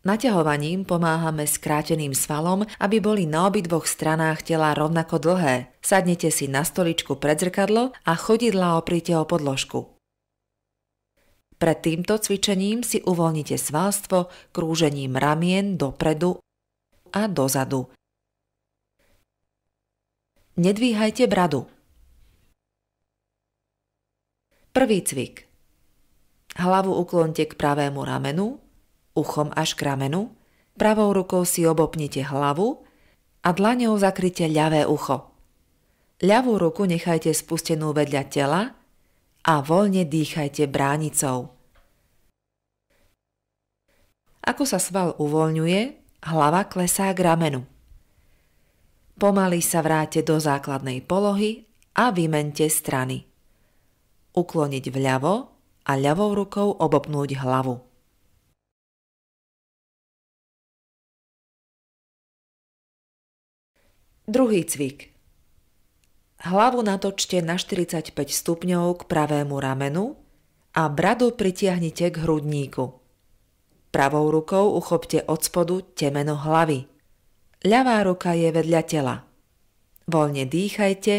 Naťahovaním pomáhame skráteným svalom, aby boli na obidvoch stranách tela rovnako dlhé. Sadnite si na stoličku pred zrkadlo a chodidlá opríte o podložku. Pred týmto cvičením si uvoľnite svalstvo krúžením ramien dopredu a dozadu. Nedvíhajte bradu. Prvý cvik. Hlavu uklonte k pravému ramenu, uchom až k ramenu, pravou rukou si obopnite hlavu a dlaňou zakryte ľavé ucho. Ľavú ruku nechajte spustenú vedľa tela a voľne dýchajte bránicou. Ako sa sval uvoľňuje, hlava klesá k ramenu. Pomaly sa vráte do základnej polohy a vymente strany. Ukloniť vľavo a ľavou rukou obopnúť hlavu. Druhý cvik. Hlavu natočte na 45 stupňov k pravému ramenu a bradu pritiahnite k hrudníku. Pravou rukou uchopte od spodu temeno hlavy. Ľavá ruka je vedľa tela. Voľne dýchajte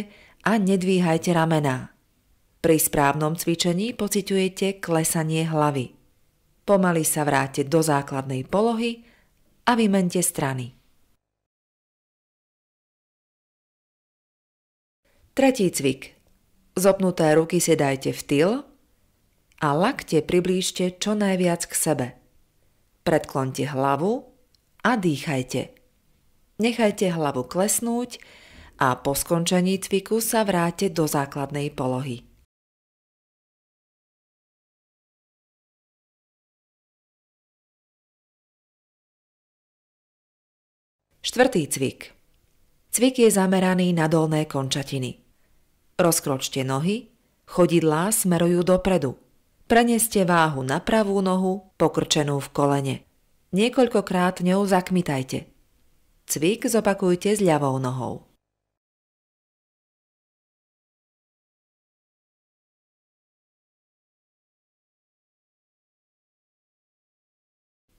a nedvíhajte ramená. Pri správnom cvičení pociťujete klesanie hlavy. Pomaly sa vráte do základnej polohy a vymente strany. Tretí cvik. Zopnuté ruky si dajte v tyl a lakte priblížte čo najviac k sebe. Predklonte hlavu a dýchajte. Nechajte hlavu klesnúť a po skončení cviku sa vráte do základnej polohy. Štvrtý cvik. Cvik je zameraný na dolné končatiny. Rozkročte nohy, chodidlá smerujú dopredu. Preneste váhu na pravú nohu, pokrčenú v kolene. Niekoľkokrát ňou zakmitajte. Cvik zopakujte s ľavou nohou.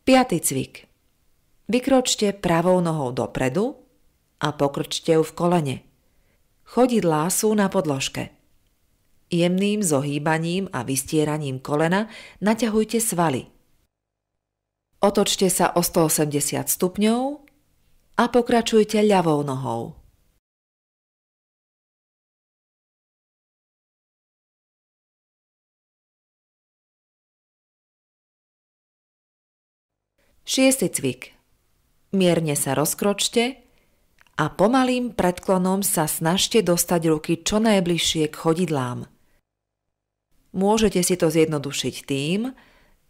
Piaty cvik. Vykročte pravou nohou dopredu a pokrčte ju v kolene. Chodidlá sú na podložke. Jemným zohýbaním a vystieraním kolena naťahujte svaly. Otočte sa o 180 stupňov a pokračujte ľavou nohou. Šiesty cvik. Mierne sa rozkročte a pomalým predklonom sa snažte dostať ruky čo najbližšie k chodidlám. Môžete si to zjednodušiť tým,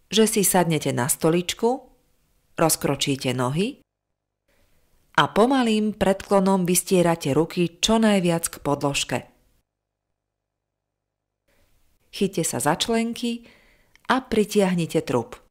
že si sadnete na stoličku, rozkročíte nohy a pomalým predklonom vystierate ruky čo najviac k podložke. Chyťte sa za členky a pritiahnite trup.